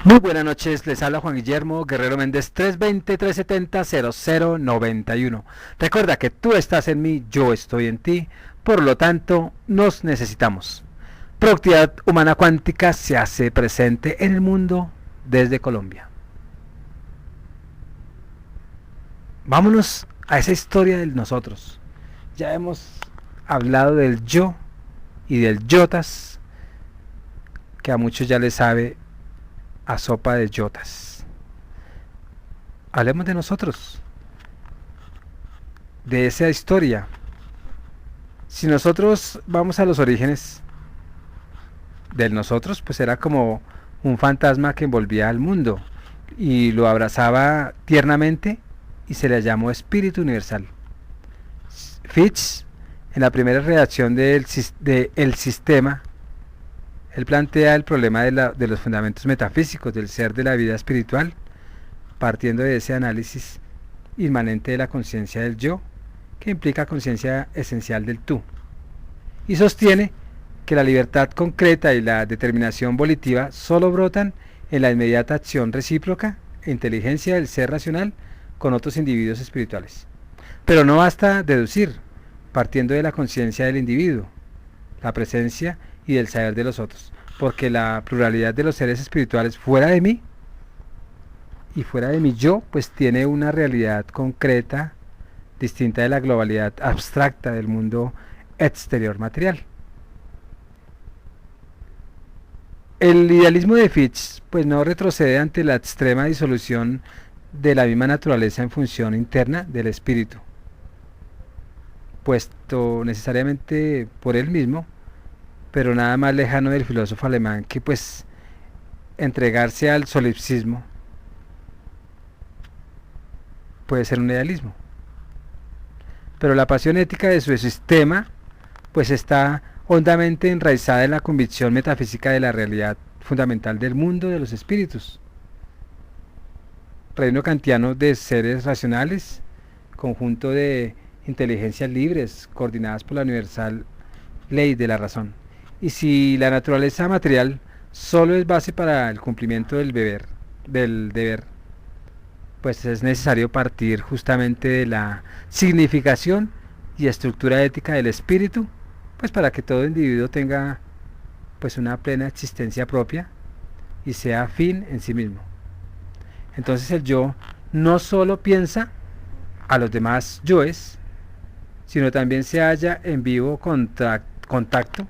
Muy buenas noches, les habla Juan Guillermo Guerrero Méndez 320-370-0091. Recuerda que tú estás en mí, yo estoy en ti, por lo tanto nos necesitamos. Productividad Humana Cuántica se hace presente en el mundo desde Colombia. Vámonos a esa historia del nosotros. Ya hemos hablado del yo y del yotas, que a muchos ya les sabe a sopa de yotas. Hablemos de nosotros, de esa historia. Si nosotros vamos a los orígenes del nosotros, pues era como un fantasma que envolvía al mundo y lo abrazaba tiernamente y se le llamó espíritu universal. Fitch, en la primera redacción de El Sistema, él plantea el problema de los fundamentos metafísicos del ser de la vida espiritual, partiendo de ese análisis inmanente de la conciencia del yo, que implica conciencia esencial del tú, y sostiene que la libertad concreta y la determinación volitiva solo brotan en la inmediata acción recíproca e inteligencia del ser racional con otros individuos espirituales. Pero no basta deducir, partiendo de la conciencia del individuo, la presencia y del saber de los otros, porque la pluralidad de los seres espirituales fuera de mí y fuera de mi yo, pues tiene una realidad concreta distinta de la globalidad abstracta del mundo exterior material. El idealismo de Fitch pues no retrocede ante la extrema disolución de la misma naturaleza en función interna del espíritu, puesto necesariamente por él mismo, pero nada más lejano del filósofo alemán que pues entregarse al solipsismo puede ser un idealismo. Pero la pasión ética de su sistema pues está hondamente enraizada en la convicción metafísica de la realidad fundamental del mundo de los espíritus. Reino kantiano de seres racionales, conjunto de inteligencias libres coordinadas por la universal ley de la razón. Y si la naturaleza material solo es base para el cumplimiento del deber, pues es necesario partir justamente de la significación y estructura ética del espíritu, pues para que todo individuo tenga pues una plena existencia propia y sea fin en sí mismo. Entonces el yo no solo piensa a los demás yoes, sino también se halla en vivo contacto,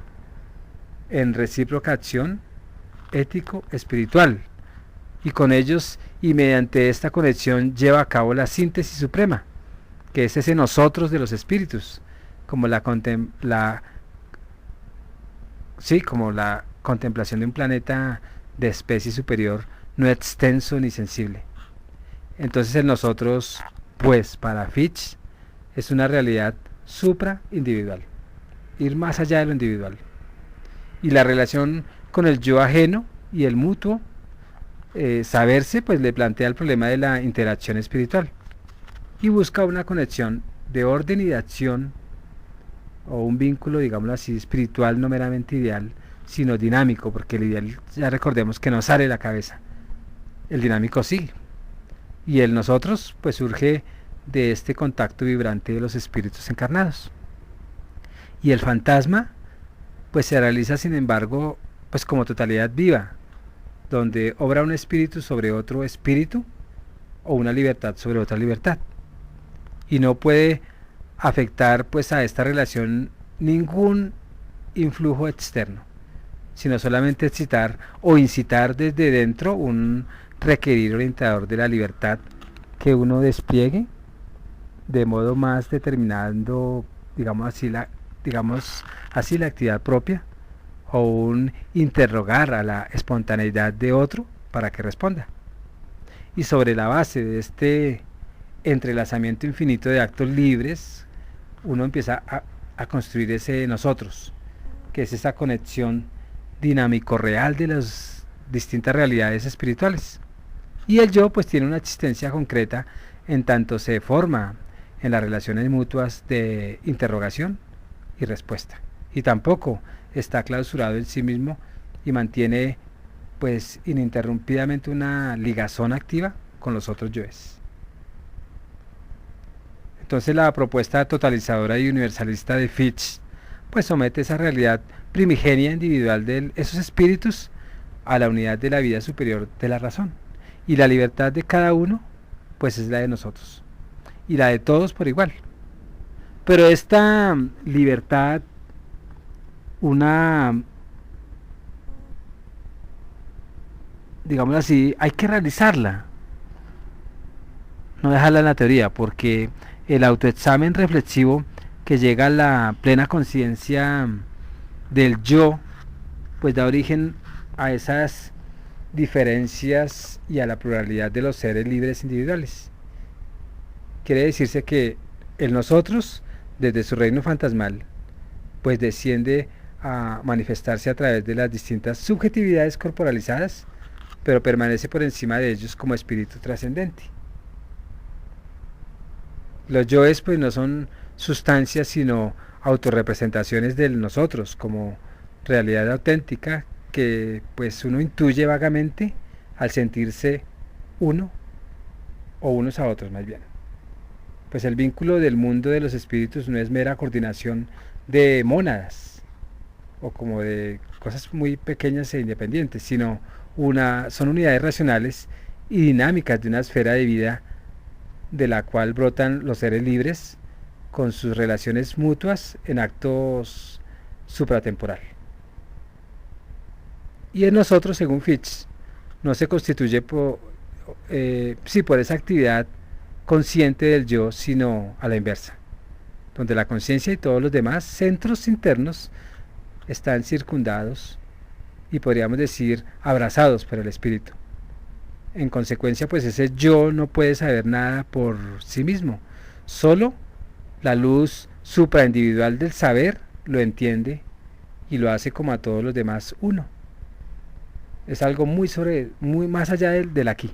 en recíproca acción ético-espiritual, y con ellos y mediante esta conexión lleva a cabo la síntesis suprema, que es ese nosotros de los espíritus, como la contemplación de un planeta de especie superior, no extenso ni sensible. Entonces el nosotros, pues para Fitch, es una realidad supra-individual, ir más allá de lo individual. Y la relación con el yo ajeno y el mutuo, saberse, pues le plantea el problema de la interacción espiritual y busca una conexión de orden y de acción, o un vínculo, digámoslo así, espiritual, no meramente ideal, sino dinámico, porque el ideal, ya recordemos que no sale de la cabeza, el dinámico sí, y el nosotros pues surge de este contacto vibrante de los espíritus encarnados. Y el fantasma pues se realiza sin embargo pues como totalidad viva, donde obra un espíritu sobre otro espíritu o una libertad sobre otra libertad, y no puede afectar pues a esta relación ningún influjo externo, sino solamente excitar o incitar desde dentro un requerir orientador de la libertad que uno despliegue de modo más determinando, digamos así la actividad propia, o un interrogar a la espontaneidad de otro para que responda. Y sobre la base de este entrelazamiento infinito de actos libres, uno empieza a construir ese nosotros, que es esa conexión dinámico real de las distintas realidades espirituales. Y el yo pues tiene una existencia concreta en tanto se forma en las relaciones mutuas de interrogación y respuesta, y tampoco está clausurado en sí mismo y mantiene pues ininterrumpidamente una ligazón activa con los otros yoes. Entonces la propuesta totalizadora y universalista de Fichte pues somete esa realidad primigenia individual de esos espíritus a la unidad de la vida superior de la razón, y la libertad de cada uno pues es la de nosotros y la de todos por igual. Pero esta libertad, digámoslo así, hay que realizarla, no dejarla en la teoría, porque el autoexamen reflexivo que llega a la plena conciencia del yo, pues da origen a esas diferencias y a la pluralidad de los seres libres individuales. Quiere decirse que el nosotros, desde su reino fantasmal, pues desciende a manifestarse a través de las distintas subjetividades corporalizadas, pero permanece por encima de ellos como espíritu trascendente. Los yoes pues no son sustancias sino autorrepresentaciones del nosotros como realidad auténtica que pues uno intuye vagamente al sentirse uno o unos a otros más bien. Pues el vínculo del mundo de los espíritus no es mera coordinación de mónadas o como de cosas muy pequeñas e independientes, sino son unidades racionales y dinámicas de una esfera de vida de la cual brotan los seres libres con sus relaciones mutuas en actos supratemporal. Y en nosotros, según Fichte, no se constituye por esa actividad consciente del yo, sino a la inversa, donde la conciencia y todos los demás centros internos están circundados y podríamos decir abrazados por el espíritu. En consecuencia, pues ese yo no puede saber nada por sí mismo, solo la luz supraindividual del saber lo entiende y lo hace como a todos los demás uno. Es algo muy más allá del aquí.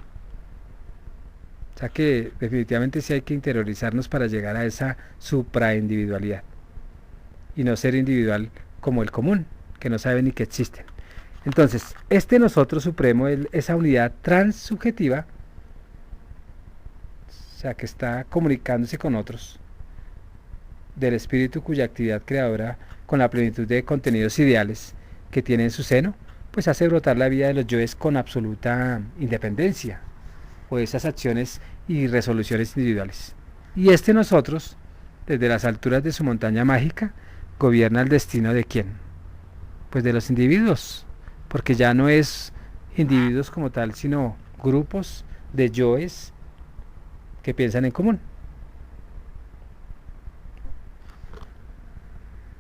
O sea que definitivamente sí hay que interiorizarnos para llegar a esa supraindividualidad y no ser individual como el común, que no sabe ni que existen. Entonces, este nosotros supremo, esa unidad transsubjetiva, o sea que está comunicándose con otros, del espíritu cuya actividad creadora, con la plenitud de contenidos ideales que tiene en su seno, pues hace brotar la vida de los yoes con absoluta independencia, o esas acciones y resoluciones individuales. Y este nosotros, desde las alturas de su montaña mágica, gobierna el destino de ¿quién? Pues de los individuos, porque ya no es individuos como tal, sino grupos de yoes que piensan en común.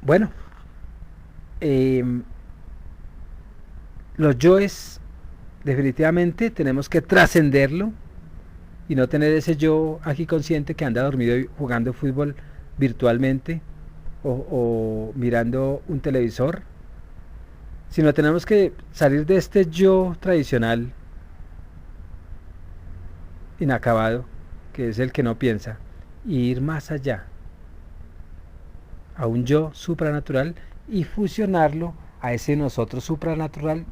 Bueno, los yoes definitivamente tenemos que trascenderlo y no tener ese yo aquí consciente que anda dormido jugando fútbol virtualmente o mirando un televisor, sino tenemos que salir de este yo tradicional inacabado, que es el que no piensa, y ir más allá a un yo supranatural y fusionarlo a ese nosotros supranatural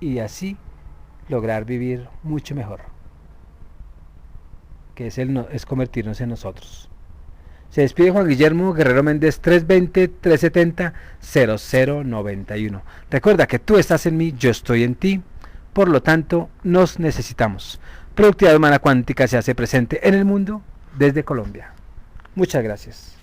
y así lograr vivir mucho mejor, que es convertirnos en nosotros. Se despide Juan Guillermo Guerrero Méndez, 320-370-0091. Recuerda que tú estás en mí, yo estoy en ti, por lo tanto nos necesitamos. Productividad Humana Cuántica se hace presente en el mundo desde Colombia. Muchas gracias.